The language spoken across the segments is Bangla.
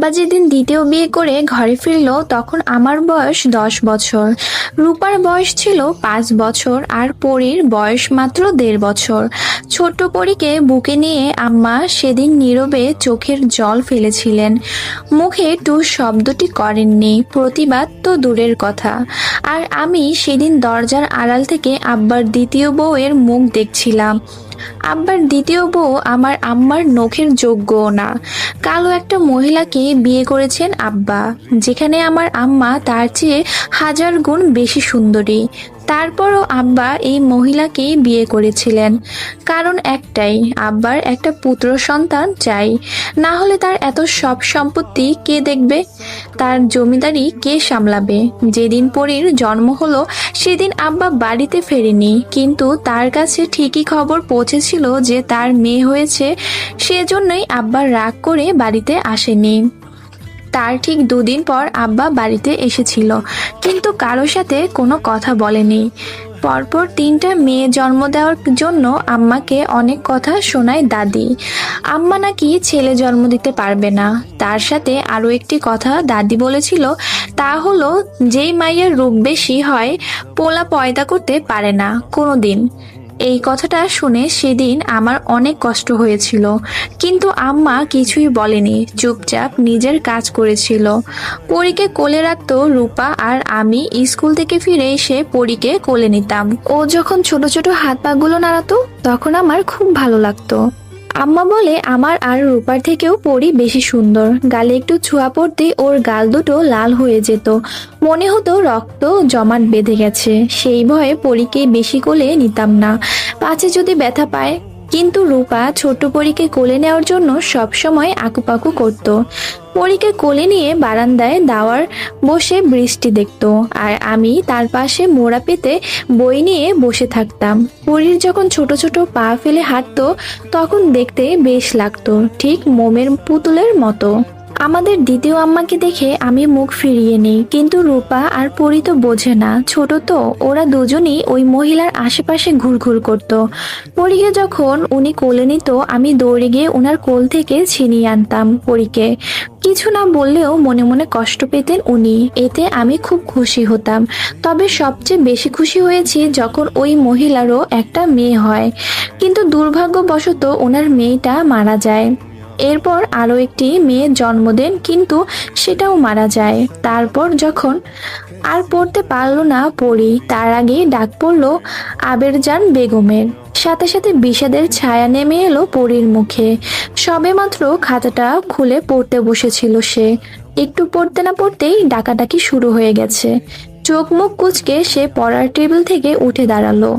বা যেদিন দ্বিতীয় বিয়ে করে ঘরে ফিরলো তখন আমার বয়স 10 বছর। রূপার বয়স ছিল 5 বছর আর পরীর বয়স মাত্র 1.5 বছর। ছোট্ট পরীকে বুকে নিয়ে আম্মা সেদিন নীরবে চোখের জল ফেলেছিলেন। মুখে টুস শব্দটি করেননি, প্রতিবাদ তো দূরের কথা। আর আমি সেদিন দরজার আড়াল থেকে আব্বার দ্বিতীয় বউয়ের মুখ দেখছিলাম। আব্বার দ্বিতীয় বউ আমার আম্মার নখের যোগ্যও না। কালো একটা মহিলাকে বিয়ে করেছেন আব্বা, যেখানে আমার আম্মা তার চেয়ে 1000 গুণ বেশি সুন্দরী। তারপরও আব্বা এই মহিলাকেই বিয়ে করেছিলেন, কারণ একটাই, আব্বার একটা পুত্র সন্তান চাই। না হলে তার এত সব সম্পত্তি কে দেখবে, তার জমিদারি কে সামলাবে। যেদিন পরীর জন্ম হলো সেদিন আব্বা বাড়িতে ফেরেনি, কিন্তু তার কাছে ঠিকই খবর পৌঁছেছিল যে তার মেয়ে হয়েছে। সেজন্যই আব্বা রাগ করে বাড়িতে আসেনি। তার ঠিক 2 দিন পর আব্বা বাড়িতে এসেছিল, কিন্তু কারো সাথে কোনো কথা বলেনি। পরপর 3টা মেয়ে জন্ম দেওয়ার জন্য আম্মাকে অনেক কথা শোনায় দাদি। আম্মা নাকি ছেলে জন্ম দিতে পারবে না। তার সাথে আরো একটি কথা দাদি বলেছিল, তা হলো যেই মাইয়ের রূপ বেশি হয় পোলা পয়দা করতে পারে না কোনোদিন। এই কথাটা শুনে সেদিন আমার অনেক কষ্ট হয়েছিল, কিন্তু আম্মা কিছুই বলেনি, চুপচাপ নিজের কাজ করেছিল। পরীকে কোলে রাখতো রূপা, আর আমি স্কুল থেকে ফিরে এসে পরীকে কোলে নিতাম। ও যখন ছোট ছোট হাত পা গুলো নাড়াতো তখন আমার খুব ভালো লাগতো। আম্মা বলে আমার আর রূপার থেকেও পরী বেশি সুন্দর। গালে একটু ছোঁয়া পড়তে ওর গাল দুটো লাল হয়ে যেত, মনে হতো রক্ত জমাট বেঁধে গেছে। সেই ভয়ে পরীকে বেশি কোলে নিতাম না, পাছে যদি ব্যথা পায়। কিন্তু রূপা ছোট পরীকে কোলে নেওয়ার জন্য সবসময় আকুপাকু করত। পরীকে কোলে নিয়ে বারান্দায় দাওয়ার বসে বৃষ্টি দেখতো, আর আমি তার পাশে মোড়া পেতে বই নিয়ে বসে থাকতাম। পরীর যখন ছোট ছোট পা ফেলে হাঁটতো তখন দেখতে বেশ লাগতো, ঠিক মোমের পুতুলের মতো। আমাদের দ্বিতীয় আম্মাকে দেখে আমি মুখ ফিরিয়ে নিই, কিন্তু রূপা আর পরী তো বোঝে না, ছোট তো। ওরা দুজনই ওই মহিলার আশেপাশে ঘুরঘুর করত। পরীকে যখন উনি কোলে নিত আমি দৌড়ে গিয়ে ওনার কোল থেকে ছিনিয়ে আনতাম পরীকে। কিছু না বললেও মনে মনে কষ্ট পেতেন উনি, এতে আমি খুব খুশি হতাম। তবে সবচেয়ে বেশি খুশি হয়েছি যখন ওই মহিলারও একটা মেয়ে হয়, কিন্তু দুর্ভাগ্যবশত ওনার মেয়েটা মারা যায়। এরপর আরো একটি মেয়ে জন্ম দেন, কিন্তু সেটাও মারা যায়। তারপর যখন আর পড়তে পারলো না পড়ি, তার আগে ডাক পড়লো আবেরজান বেগমের। সাথে সাথে বিষাদের ছায়া নেমে এলো পরীর মুখে। সবেমাত্র খাতাটা খুলে পড়তে বসেছিল সে, একটু পড়তে না পড়তেই ডাকাডাকি শুরু হয়ে গেছে। চোখ মুখ কুঁচকে সে পড়ার টেবিল থেকে উঠে দাঁড়ালো,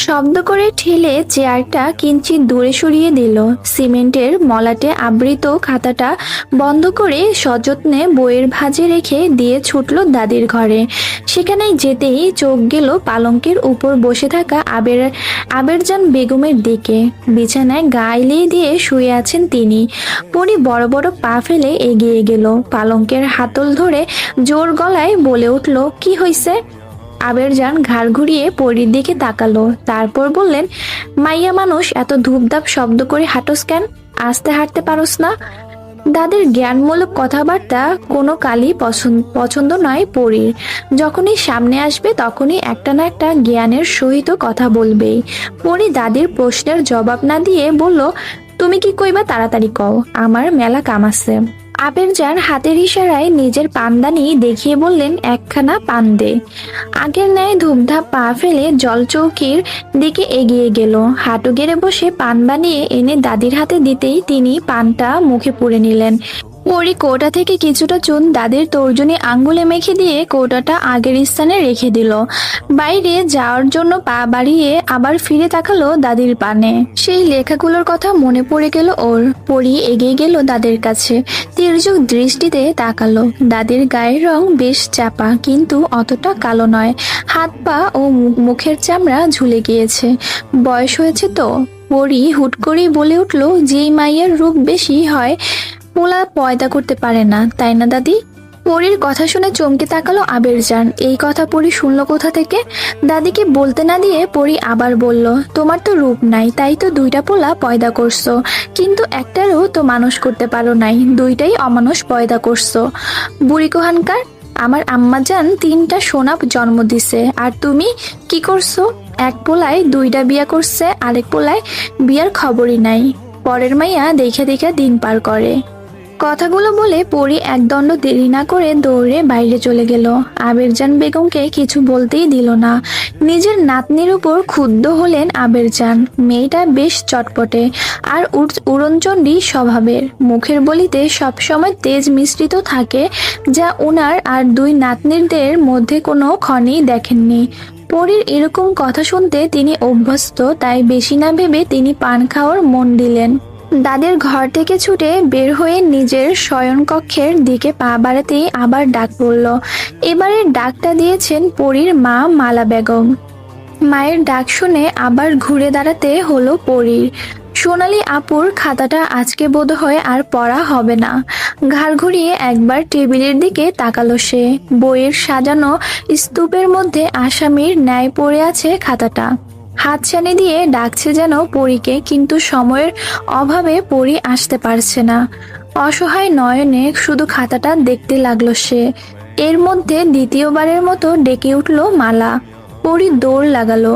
শব্দ করে ঠেলে চেয়ারটা কিঞ্চিত দূরে সরিয়ে দিল। সিমেন্টের মলাটে আবৃত খাতাটা বন্ধ করে সযত্নে বইয়ের ভাঁজে রেখে দিয়ে ছুটল দাদির ঘরে। সেখানে যেতেই চোখ গেল পালঙ্কের উপর বসে থাকা আবেরজান বেগমের দিকে। বিছানায় গা এলিয়ে দিয়ে শুয়ে আছেন তিনি। পরী বড় বড় পা ফেলে এগিয়ে গেল, পালঙ্কের হাতল ধরে জোর গলায় বলে উঠল, কি হইছে? আবেরজান ঘাড় ঘুরিয়ে পরীর দিকে তাকালো, তারপর বললেন, মাইয়া মানুষ এত ধূপধাপ শব্দ করে হাঁটোস কেন? আস্তে হাঁটতে পারোস না? দাদের জ্ঞানমূলক কথাবার্তা কোনো কালই পছন্দ নয় পরীর। যখনই সামনে আসবে তখনই একটা না একটা জ্ঞানের সহিত কথা বলবেই। পরী দাদির প্রশ্নের জবাব না দিয়ে বলল, তুমি কি কইবা তাড়াতাড়ি কও, আমার মেলা কাম আছে। আবেরজান হাতের ইশারায় নিজের পানদানি দেখিয়ে বললেন, একখানা পান দে। আগের ন্যায় ধূপধাপ পা ফেলে জলচৌকির দিকে এগিয়ে গেল। হাঁটু গেড়ে বসে পান বানিয়ে এনে দাদির হাতে দিতেই তিনি পানটা মুখে পুরে নিলেন। পরী কৌটা থেকে কিছুটা চুন দাদির তর্জনী আঙ্গুলে মেখে দিয়ে কৌটাটা আগের স্থানে রেখে দিল। বাইরে যাওয়ার জন্য পা বাড়িয়ে আবার ফিরে তাকালো দাদির পানে। সেই লেখাগুলোর কথা মনে পড়ে গেল ওর। পরী এগিয়ে গেল দাদির কাছে, তির্যক দৃষ্টিতে তাকালো। দাদির গায়ের রং বেশ চাপা, কিন্তু অতটা কালো নয়। হাত পা ও মুখের চামড়া ঝুলে গিয়েছে, বয়স হয়েছে তো। পরী হুট করেই বলে উঠল, যেই মাইয়ের রূপ বেশি হয় পোলা পয়দা করতে পারে না, তাই না দাদি? পরীর কথা শুনে চমকে তাকালো আবেরজান। এই কথা পরী শুনলো কোথা থেকে? দাদিকে বলতে না দিয়ে পরী আবার বলল, তোমার তো রূপ নাই, তাই তো দুইটা পোলা পয়দা করছো, কিন্তু একটারও তো মানুষ করতে পারো নাই, দুইটাই অমানুষ পয়দা করছো। বুড়ি কোহানকার, আমার আম্মাজান 3টা সোনা জন্ম দিছে, আর তুমি কি করছো? এক পোলায় 2টা বিয়া করছে, আরেক পোলায় বিয়ার খবরই নাই, পরের মাইয়া দেখে দেখে দিন পার করে। কথাগুলো বলে পরী একদণ্ড দেরি না করে দৌড়ে বাইরে চলে গেল। আবেরজান বেগমকে কিছু বলতেই দিল না। নিজের নাতনির উপর ক্ষুব্ধ হলেন আবেরজান। মেয়েটা বেশ চটপটে আর উড়নচণ্ডী স্বভাবের, মুখের বলিতে সবসময় তেজ মিশ্রিত থাকে, যা উনার আর 2 নাতনিদের মধ্যে কোনো ক্ষণেই দেখেননি। পরীর এরকম কথা শুনতে তিনি অভ্যস্ত, তাই বেশি না ভেবে তিনি পান খাওয়ার মন দিলেন। দাদের ঘর থেকে ছুটে বের হয়ে নিজের শয়নকক্ষের দিকে পা বাড়াতেই আবার ডাক পড়ল। এবারের ডাকটা দিয়েছেন পরীর মা মালা বেগম। মায়ের ডাক শুনে আবার ঘুরে দাঁড়াতে হলো পরীর। সোনালি আপুর খাতাটা আজকে বোধহয় আর পড়া হবে না। ঘাড় ঘুরিয়ে একবার টেবিলের দিকে তাকালো সে। বইয়ের সাজানো স্তূপের মধ্যে আসামির ন্যায় পড়ে আছে খাতাটা। হাতছানি দিয়ে ডাকছে যেন পরীকে, কিন্তু সময়ের অভাবে পরী আসতে পারছে না। অসহায় নয়নে শুধু খাতাটা দেখতে লাগলো সে। এর মধ্যে দ্বিতীয়বারের মতো ডেকে উঠল মালা। পরী দৌড় লাগালো।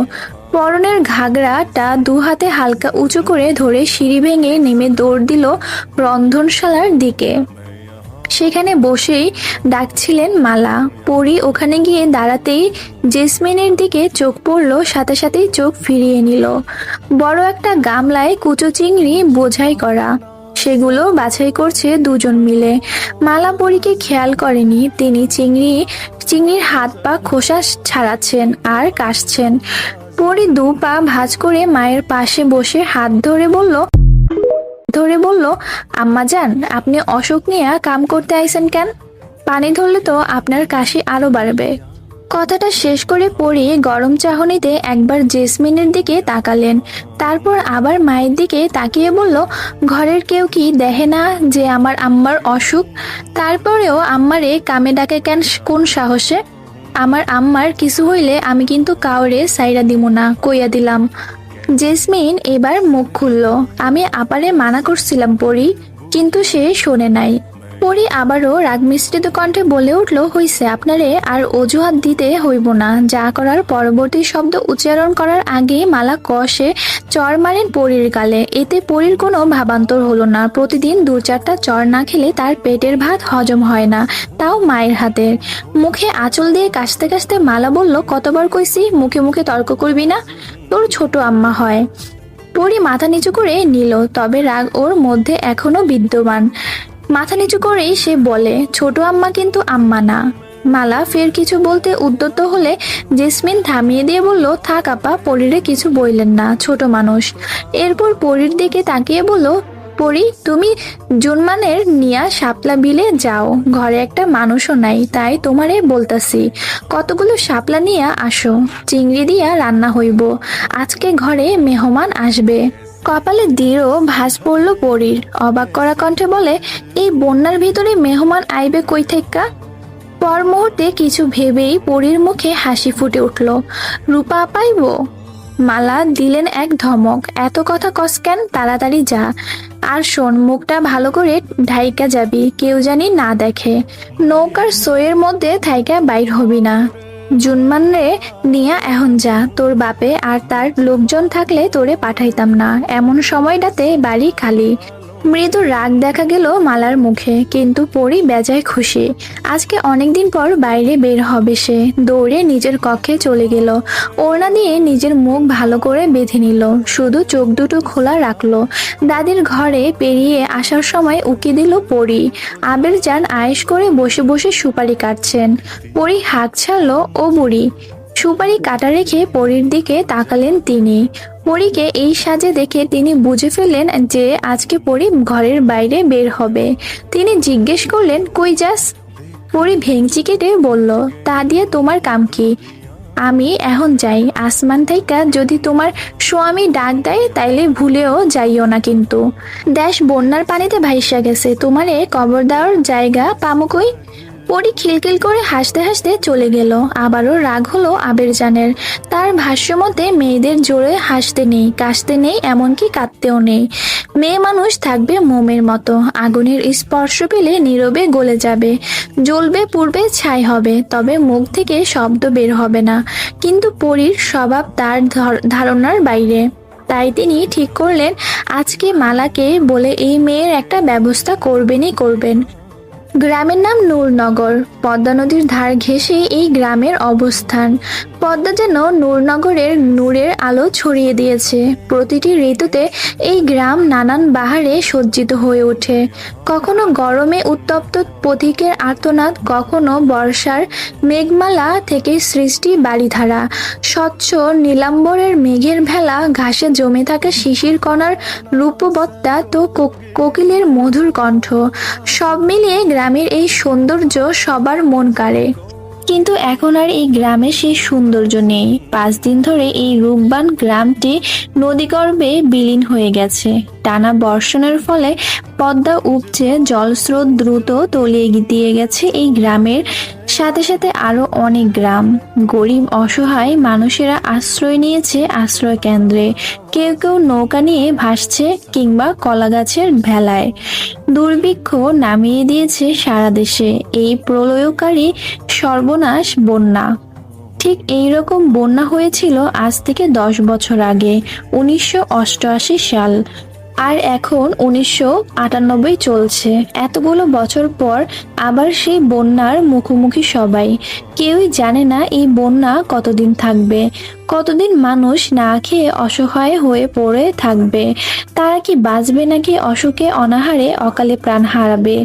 পরনের ঘাগরাটা 2 হাতে হালকা উঁচু করে ধরে সিঁড়ি ভেঙে নেমে দৌড় দিল রন্ধনশালার দিকে। সেখানে বসেই ডাকছিলেন মালা। পরী ওখানে গিয়ে দাঁড়াতেই জেসমিনের দিকে চোখ পড়ল, সাথে সাথেই চোখ ফিরিয়ে নিল। বড় একটা গামলায় কুচো চিংড়ি বোঝাই করা, সেগুলো বাছাই করছে 2জন মিলে। মালা পরীকে খেয়াল করেনি, তিনি চিংড়ির হাত পা খোসা ছাড়াচ্ছেন আর কাশছেন। পরী 2 পা ভাঁজ করে মায়ের পাশে বসে হাত ধরে বলল, আম্মা যান, আপনি অসুখ নিয়ে কাম করতে আইছেন কেন? পানি ধরলে তো আপনার কাশি আরো বাড়বে। কথাটা শেষ করে পরী গরম চাহনিতে একবার জেসমিনের দিকে তাকালেন, তারপর আবার মায়ের দিকে তাকিয়ে বলল, ঘরের কেউ কি দেখে না যে আমার আম্মার অসুখ? তারপরেও আম্মারে কামে ডাকে কেন, কোন সাহসে? আমার আম্মার কিছু হইলে আমি কিন্তু কাউরে সাইরা দিব না, কইয়া দিলাম। জেসমিন এবার মুখ খুলল, আমি আপারে মানা করছিলাম পরী, কিন্তু সে শোনে নাই। পরী আবারও রাগ মিশ্রিত কণ্ঠে বলে উঠল, হইছে, আপনারে আর অজুহাত দিতে হইব না। যা করার পরবর্তী শব্দ উচ্চারণ করার আগে মালা কষে চর মারেন পরীর গালে। এতে পরীর কোনো ভাবান্তর হলো না। প্রতিদিন 2-4টা চর না খেলে তার পেটের ভাত হজম হয় না, তাও মায়ের হাতের। মুখে আঁচল দিয়ে কাশতে কাশতে মালা বলল, কতবার কইছি মুখে মুখে তর্ক করবি না, তোর ছোট আম্মা হয়। পরী মাথা নিচু করে নিল, তবে রাগ ওর মধ্যে এখনো বিদ্যমান। মাথা নিচু করেই সে বলে, ছোট আম্মা কিন্তু আম্মা না। মালা ফের কিছু বলতে উদ্যত হলে জেসমিন থামিয়ে দিয়ে বলল, থাক আপা, পরীরে কিছু বললেন না, ছোট মানুষ। এরপর পরীর দিকে তাকিয়ে বলল, পরী, তুমি জুনমানের নিয়া শাপলা বিলে যাও, ঘরে একটা মানুষও নাই, তাই তোমারে বলতাছি, কতগুলো শাপলা নিয়া আসো, চিংড়ি দিয়া রান্না হইব, আজকে ঘরে মেহমান আসবে। কপালে দৃঢ় ভাঁজ পড়ল পরীর। অবাক করা কণ্ঠে বলে, এই বন্যার ভিতরে মেহমান আইবে কই থেক্কা? পর মুহূর্তে কিছু ভেবেই পরীর মুখে হাসি ফুটে উঠল। রূপা পাইব? মালা দিলেন এক ধমক, এত কথা কস কেন, তাড়াতাড়ি যা। আর শোন, মুখটা ভালো করে ঢাইকা যাবি, কেউ জানি না দেখে। নৌকার সইয়ের মধ্যে থাইকা বাইর হবি না। জুনমানরে নিয়া এখন যা, তোর বাপে আর তার লোকজন থাকলে তোরে পাঠাইতাম না, এমন সময়টাতে বাড়ি খালি। মৃদু রাগ দেখা গেল মালার মুখে, কিন্তু পরী বেজায় খুশি। আজকে অনেকদিন পর বাইরে বের হবে সে। দৌড়ে নিজের কক্ষে চলে গেল। ওড়না দিয়ে নিজের মুখ ভালো করে বেঁধে নিল, শুধু চোখ দুটো খোলা রাখলো। দাদির ঘরে পেরিয়ে আসার সময় উকি দিল পরী। আবেরজান আয়েশ করে বসে বসে সুপারি কাটছেন। পরী হাঁক ছাড়লো, ও বুড়ি। সুপারি কাটা রেখে পরীর দিকে তাকালেন তিনি। পরীকে এই সাজে দেখে তিনি বুঝে ফেললেন যে আজকে পরী ঘরের বাইরে বের হবে। তিনি জিজ্ঞেস করলেন, কই যাস? পরী ভেংচি কেটে বলল, তা দিয়ে তোমার কাম কি? আমি এখন যাই, আসমান থেকে যদি তোমার স্বামী ডাক দেয় তাইলে ভুলেও যাইও না, কিন্তু দেশ বন্যার পানিতে ভাইসা গেছে, তোমারে কবর দেওয়ার জায়গা পামু কই? পরি খিলখিল করে হাসতে হাসতে চলে গেল। আবারও রাগ হলো আবেরজানের। তার ভাষ্য মতে মেয়েদের জোরে হাসতে নেই, কাশতে নেই, এমনকি কাঁদতেও নেই। মেয়ে মানুষ থাকবে মোমের মতো, আগুনের স্পর্শ পেলে নীরবে গলে যাবে, জ্বলবে, পুড়বে, ছাই হবে, তবে মুখ থেকে শব্দ বের হবে না। কিন্তু পরীর স্বভাব তার ধারণার বাইরে। তাই তিনি ঠিক করলেন আজকে মালাকে বলে এই মেয়ের একটা ব্যবস্থা করবেনই করবেন। গ্রামের নাম নূরনগর। পদ্মা নদীর ধার ঘেঁষে এই গ্রামের অবস্থান। পদ্মা যেন নূরনগরের নূরের আলো ছড়িয়ে দিয়েছে। প্রতিটি ঋতুতে এই গ্রাম নানান বাহারে সজ্জিত হয়ে ওঠে। কখনো গরমে উত্তপ্ত পথিকের আর্তনাদ, কখনো বর্ষার মেঘমালা থেকে সৃষ্টি বাড়িধারা। স্বচ্ছ নীলাম্বরের মেঘের ভেলা, ঘাসে জমে থাকা শিশির কণার রূপবত্তা, তো কোকিলের মধুর কণ্ঠ, সব মিলিয়ে গ্রামের এই সৌন্দর্য সবার মন কাড়ে। কিন্তু এখন আর এই গ্রামে সেই সৌন্দর্য নেই। 5 দিন ধরে এই রূপবান গ্রামটি নদীগর্ভে বিলীন হয়ে গেছে। টানা বর্ষণের ফলে পদ্মা উপচে জলস্রোত দ্রুত তলিয়ে দিয়ে গেছে এই গ্রামের সাথে সাথে আরো অনেক গ্রাম। গরিব অসহায় মানুষেরা আশ্রয় নিয়েছে আশ্রয় কেন্দ্রে। কেউ কেউ নৌকা নিয়ে ভাসছে, কিংবা কলা গাছের ভেলায়। দুর্ভিক্ষ নামিয়ে দিয়েছে সারা দেশে এই প্রলয়কারী সর্বনাশ বন্যা। ঠিক এই রকম বন্যা হয়েছিল আজ থেকে 10 বছর আগে, 1988 সাল। আর এখন 1998 চলছে। এতগুলো বছর পর আবার সেই বন্যার মুখোমুখি সবাই। কেউই জানে না এই বন্যা কতদিন থাকবে, কতদিন মানুষ না খেয়ে অসহায় হয়ে পড়ে থাকবে। তারা কি বাঁচবে নাকি অসুখে অনাহারে অকালে প্রাণ হারাবে।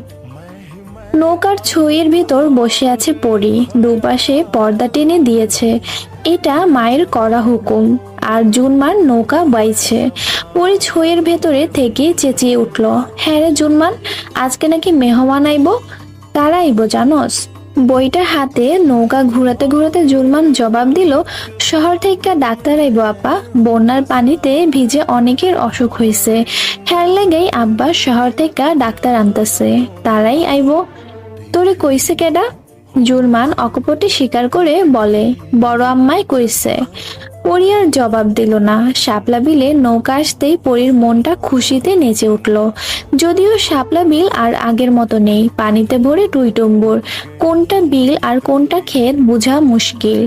নৌকার ছইয়ের ভিতর বসে আছে পরী। দুপাশে পর্দা টেনে দিয়েছে, এটা মায়ের করা হুকুম। আর জুনমান নৌকা বাইছে। পরী ছইয়ের ভেতরে থেকে চেঁচিয়ে উঠল, হ্যাঁ রে জুনমান, আজকে নাকি মেহমান আইব। কারা আইব জানোস? বইটা হাতে নৌকা ঘুরাতে ঘুরাতে জুলমান জবাব দিল, শহর থেকে ডাক্তার আইব আপা, বন্যার পানিতে ভিজে অনেকের অসুখ হয়েছে, হ্যার লেগেই আব্বা শহর থেকে ডাক্তার আনতেছে, তারাই আইব। তোরে কইছে কেডা? জুলমান অকপটে স্বীকার করে বলে, বড় আম্মাই কইছে। পরী আর জবাব দিল না। শাপলা বিলে নৌকা আসতেই পরীর মনটা খুশিতে নেচে উঠল। যদিও শাপলা বিল আর আগের মতো নেই, পানিতে ভরে টুইটুম্বুর। কোনটা বিল আর কোনটা ক্ষেত বোঝা মুশকিল।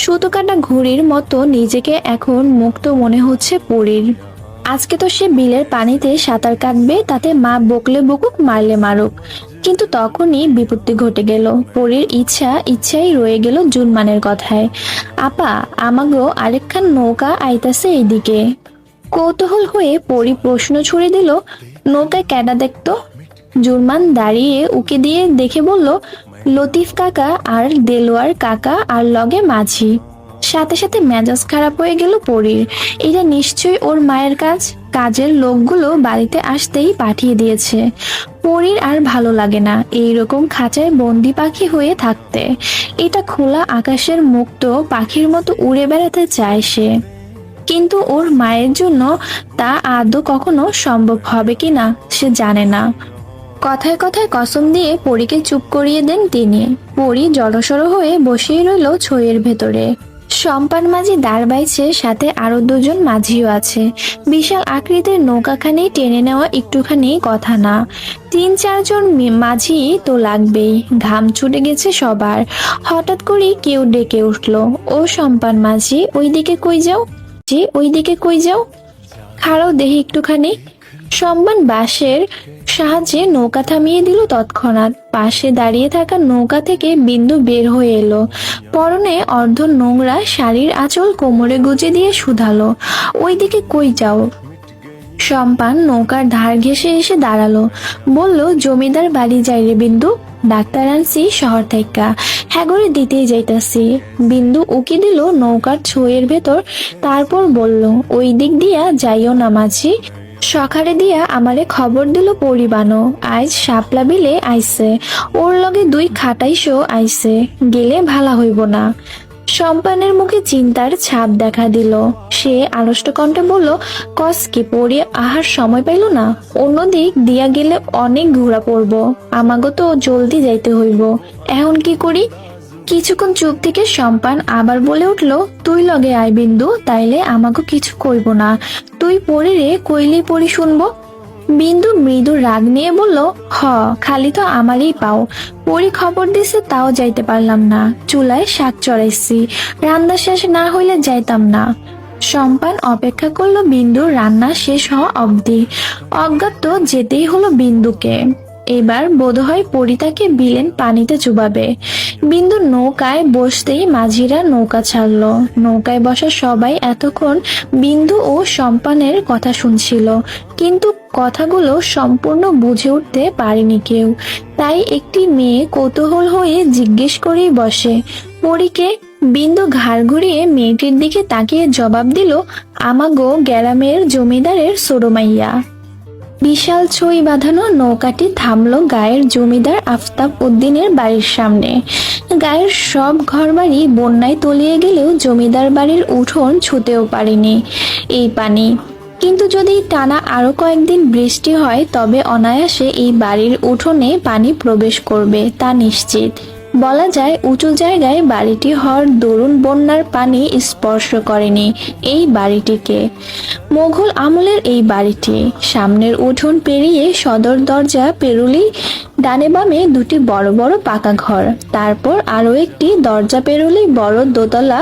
সুতো কাটা ঘুড়ির মতো নিজেকে এখন মুক্ত মনে হচ্ছে পরীর। আজকে তো সে বিলের পানিতে সাঁতার কাটবে, তাতে মা বকলে বকুক, মারলে মারুক। কিন্তু তখনই বিপত্তি ঘটে গেল। পরীর ইচ্ছাই রয়ে গেল জুলমানের কথায়। আপা, আমাগো আরেকখান নৌকা আইতাছে এইদিকে। কৌতূহল হয়ে পরী প্রশ্ন ছুড়ে দিল, নৌকায় ক্যাডা দেখতো? জুলমান দাঁড়িয়ে উকি দিয়ে দেখে বলল, লতিফ কাকা আর দেলোয়ার কাকা আর লগে মাঝি। সাথে সাথে মেজাজ খারাপ হয়ে গেল পরীর। এটা নিশ্চয়ই ওর মায়ের কাজ। কাজের লোকগুলো বাড়িতে আসতেই পাঠিয়ে দিয়েছে। পরীর আর ভালো লাগে না এইরকম খাঁচায় বন্দি পাখি হয়ে থাকতে। এটা খোলা আকাশের মুক্ত পাখির মতো উড়ে বেড়াতে চায় সে। কিন্তু ওর মায়ের জন্য তা আদৌ কখনো সম্ভব হবে কিনা সে জানে না। কথায় কথায় কসম দিয়ে পরীকে চুপ করিয়ে দেন তিনি। পরী জড়সড় হয়ে বসেই রইল ছইয়ের ভেতরে। সম্পান মাঝি দাঁড় বাইছে, সাথে আরো 2 জন মাঝিও আছে। বিশাল আকৃতির নৌকাখানি টেনে নেওয়া একটুখানি কথা না। 3-4 জন মাঝি তো লাগবেই। ঘাম ছুটে গেছে সবার। হঠাৎ করে কেউ ডেকে উঠল, ও সম্পান মাঝি, ওইদিকে কই যাও? ওইদিকে কই যাও? খাড়াও দেহি একটুখানি। সম্পান বাঁশের সাহায্যে নৌকা থামিয়ে দিল তৎক্ষণাৎ। পাশে দাঁড়িয়ে থাকা নৌকা থেকে বিন্দু বের হয়ে এলো। পরনে অর্ধ নোংরা শাড়ির আঁচল কোমরে গুজে দিয়ে শুধালো, ওইদিকে কই যাও? সম্পান নৌকার ধার ঘেঁষে এসে দাঁড়ালো। বলল, জমিদার বাড়ি যাই রে বিন্দু, ডাক্তার আনছি শহর থেকে, হ্যাগরে দিতেই যাইতাছি। বিন্দু উকি দিল নৌকার ছইয়ের ভেতর, তারপর বলল, ওই দিক দিয়া যাইও না মাঝি, সকালে দিয়া আমারে খবর দিল পরিবানো আজ শাপলা বিলে আইছে, ওর লগে 2 খাটাইশো আইছে, গেলে ভালা হইব না। সম্পানের মুখে চিন্তার ছাপ দেখা দিল। সে আড়ষ্ট কণ্ঠে বলল, কসকে পড়ে আহার সময় পাইল না। অন্যদিক দিয়া গেলে অনেক ঘোরা পড়ব, আমাগো তো জলদি যাইতে হইব। এখন কি করি? কিছুক্ষণ চুপ থেকে সম্পান আবার বলে উঠল, তুই লগে আয় বিন্দু, তাইলে আমাকে কিছু কইব না। তুই পড়ি রে, কইলেই পড়ি শুনবো। বিন্দু মৃদু রাগ নিয়ে বলল, খালি তো আমারই পাও। পরি খবর দিছে তাও যাইতে পারলাম না। চুলায় শাক চড়াইছি, রান্না শেষ না হইলে যাইতাম না। সম্পান অপেক্ষা করলো বিন্দুর রান্না শেষ হওয়া অবধি। অজ্ঞাত তো যেতেই হলো বিন্দুকে। এবার বোধহয় পরি তাকে বিলেন পানিতে চুবাবে। বিন্দু নৌকায় বসতেই মাঝিরা নৌকা ছাড়লো। নৌকায় বসা সবাই এতক্ষণ বিন্দু ও সম্পানের কথা শুনছিল, কিন্তু কথাগুলো সম্পূর্ণ বুঝে উঠতে পারেনি কেউ। তাই একটি মেয়ে কৌতূহল হয়ে জিজ্ঞেস করেই বসে, পরীকে? বিন্দু ঘাড় ঘুরিয়ে মেয়েটির দিকে তাকিয়ে জবাব দিল, আমাগো গ্রামের জমিদারের সোরমাইয়া। বিশাল ছই বাঁধানো নৌকাটি থামলো গায়ের জমিদার আফতাব উদ্দিনের বাড়ির সামনে। গায়ের সব ঘরবাড়ি বন্যায় তলিয়ে গেলেও জমিদার বাড়ির উঠোন ছুঁতেও পারেনি এই পানি। কিন্তু যদি টানা আরো কয়েকদিন বৃষ্টি হয় তবে অনায়াসে এই বাড়ির উঠোনে পানি প্রবেশ করবে, তা নিশ্চিত। বলা যায় উঁচু জায়গায় বাড়িটি হওয়ার দরুন বন্যার পানি স্পর্শ করেনি এই বাড়িটিকে। মোগল আমলের এই বাড়িটি। সামনের উঠোন পেরিয়ে সদর দরজা পেরুলি ডানে বামে দুটি বড় বড় পাকা ঘর, তারপর আরো একটি দরজা পেরুলি বড় দোতলা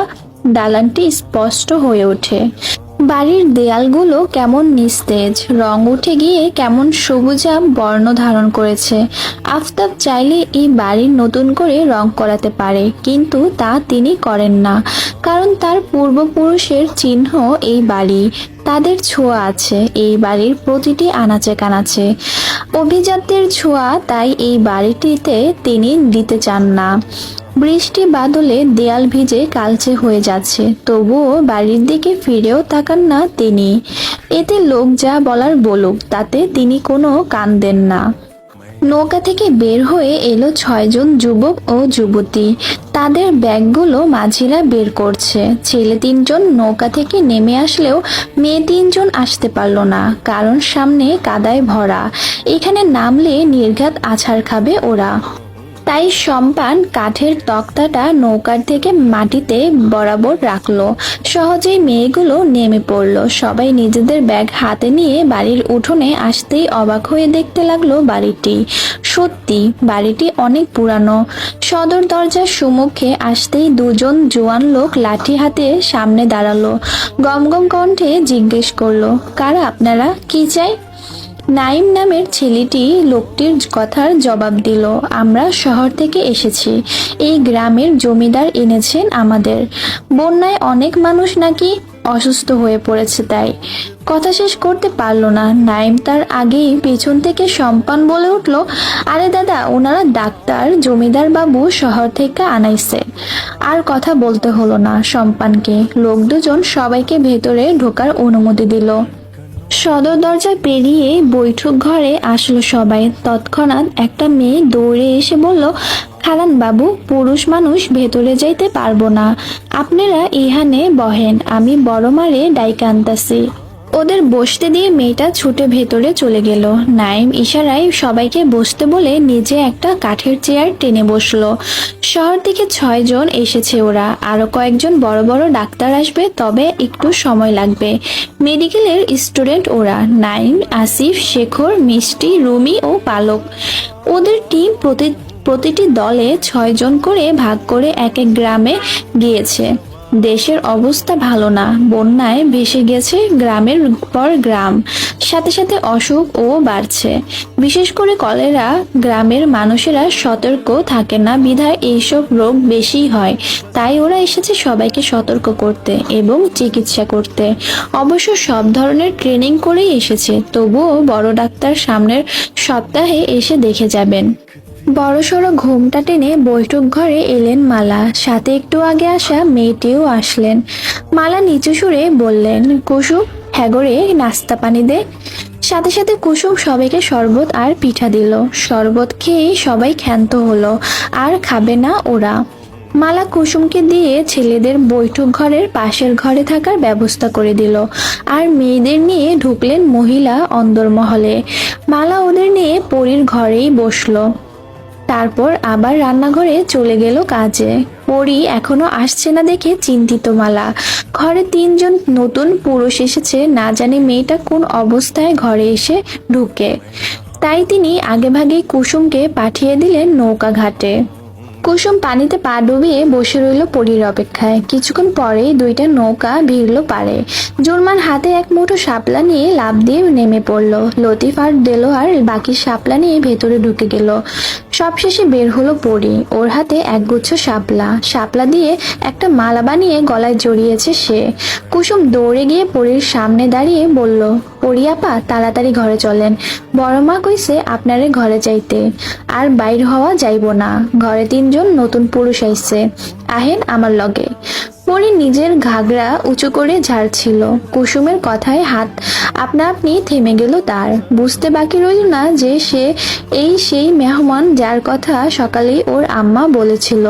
দালানটি স্পষ্ট হয়ে ওঠে। বাড়ির দেয়ালগুলো কেমন নিস্তেজ, রং উঠে গিয়ে কেমন সবুজাভ বর্ণ ধারণ করেছে। আফতাব চাইলে এই বাড়ির নতুন করে রং করাতে পারে, কিন্তু তা তিনি করেন না, কারণ তার পূর্বপুরুষের চিহ্ন এই বাড়ি। তাদের ছোঁয়া আছে এই বাড়ির প্রতিটি আনাচে কানাচে। অভিজাত্যের ছোঁয়া তাই এই বাড়িটিতে তিনি দিতে চান না। বৃষ্টি বাদলে দেয়াল ভিজে কালচে হয়ে যাচ্ছে, তবুও বাড়ির দিকে ফিরেও তাকান না তিনি। এতে লোক যা বলার বলুক, তাতে তিনি কোনো কান দেন না। নৌকা থেকে বের হয়ে এলো 6 জন যুবক ও যুবতী। তাদের ব্যাগগুলো মাঝিরা বের করছে। ছেলে 3 জন নৌকা থেকে নেমে আসলেও মেয়ে 3 জন আসতে পারলো না, কারণ সামনে কাদায় ভরা। এখানে নামলে নির্ঘাত আছাড় খাবে ওরা। তাই সম্পান কাঠের তক্তাটা নৌকার থেকে মাটিতে বরাবর রাখলো। সহজেই মেয়েগুলো নেমে পড়লো। সবাই নিজেদের ব্যাগ হাতে নিয়ে বাড়ির উঠোনে আসতেই অবাক হয়ে দেখতে লাগলো বাড়িটি। সত্যি বাড়িটি অনেক পুরানো। সদর দরজার সম্মুখে আসতেই 2 জন জোয়ান লোক লাঠি হাতে সামনে দাঁড়ালো। গমগম কণ্ঠে জিজ্ঞেস করলো, কারা আপনারা, কি চাই? নাইম নামের ছেলেটি লোকটির কথার জবাব দিল, আমরা শহর থেকে এসেছি। এই গ্রামের জমিদার এনেছেন আমাদের। বন্যায় অনেক মানুষ নাকি অসুস্থ হয়ে পড়েছে, তাই। কথা শেষ করতে পারল না নাইম, তার আগেই পেছন থেকে সম্পান বলে উঠল, আরে দাদা, ওনারা ডাক্তার, জমিদার বাবু শহর থেকে আনাইছে। আর কথা বলতে হলো না সম্পানকে। লোক দুজন সবাইকে ভেতরে ঢোকার অনুমতি দিল। সদর দরজা পেরিয়ে বৈঠক ঘরে আসলো সবাই। তৎক্ষণাৎ একটা মেয়ে দৌড়ে এসে বলল, খালান বাবু, পুরুষ মানুষ ভেতরে যাইতে পারবো না, আপনারা ইহানে বহেন, আমি বড় মারে ডাইকা আনতাছি। ওদের বসতে দিয়ে মেয়েটা ছুটে ভেতরে চলে গেল। নাইম ইশারায় সবাইকে বসতে বলে নিজে একটা কাঠের চেয়ার টেনে বসলো। শহর থেকে 6 জন এসেছে ওরা, আরো কয়েকজন বড় বড় ডাক্তার আসবে, তবে একটু সময় লাগবে। মেডিকেলের স্টুডেন্ট ওরা, নাইম, আসিফ, শেখর, মিষ্টি, রুমি ও পালক। ওদের টিম প্রতিটি দলে 6 জন করে ভাগ করে এক এক গ্রামে গিয়েছে। দেশের অবস্থা ভালো না, বন্যায় ভেসে গেছে গ্রামের পর গ্রাম, সাথে সাথে অসুখ ও বাড়ছে। বিশেষ করে কলেরা। গ্রামের মানুষেরা সতর্ক থাকে না বিধায় এইসব রোগ বেশি হয়। তাই ওরা এসেছে সবাইকে সতর্ক করতে এবং চিকিৎসা করতে। অবশ্য সব ধরনের ট্রেনিং করেই এসেছে, তবুও বড় ডাক্তার সামনের সপ্তাহে এসে দেখে যাবেন। বড়সড় ঘোমটা টেনে বৈঠক ঘরে এলেন মালা, সাথে একটু আগে আসা মেয়েটিও আসলেন। মালা নিচু সুরে বললেন, কুসুম, হ্যাগরে নাস্তা পানি দে। সাথে সাথে কুসুম সবাইকে শরবত আর পিঠা দিল। শরবত খেয়ে সবাই ক্ষান্ত হলো, আর খাবে না ওরা। মালা কুসুমকে দিয়ে ছেলেদের বৈঠক ঘরের পাশের ঘরে থাকার ব্যবস্থা করে দিল, আর মেয়েদের নিয়ে ঢুকলেন মহিলা অন্দরমহলে। মালা ওদের নিয়ে পরীর ঘরেই বসলো। তারপর আবার রান্নাঘরে চলে গেল কাজে। পরি এখনো আসছে না দেখে চিন্তিত মালা। ঘরে 3জন নতুন পুরুষ এসেছে, না জানি মেয়েটা কোন অবস্থায় ঘরে এসে ঢুকে। তাই তিনি আগেভাগেই কুসুমকে পাঠিয়ে দিলেন নৌকা ঘাটে। কুসুম পানিতে পা ডুবিয়ে বসে রইল পরীর অপেক্ষায়। কিছুক্ষণ পরেই 2টা নৌকা ভিড়ল পারে। জুরমান হাতে এক মুঠো শাপলা নিয়ে লাফ দিয়ে নেমে পড়ল। লতিফ আর দেলোয়ার বাকি শাপলা নিয়ে ভেতরে ঢুকে গেল। সবশেষে বের হলো পরী। ওর হাতে একগুচ্ছ শাপলা। শাপলা দিয়ে একটা মালা বানিয়ে গলায় জড়িয়েছে সে। কুসুম দৌড়ে গিয়ে পরীর সামনে দাঁড়িয়ে বলল, পরী আপা, তাড়াতাড়ি ঘরে চলেন। বড় মা কইছে আপনারে ঘরে যাইতে, আর বাইর হওয়া যাইব না। ঘরে 3জন নতুন পুরুষ আইছে, আহেন আমার লগে। পরী নিজের ঘাগরা উঁচু করে ঝাড়ছিল। কুসুমের কথায় হাত আপনা আপনি থেমে গেল তার। বুঝতে বাকি রইল না যে সেই মেহমান যার কথা সকালেই ওর আম্মা বলেছিল।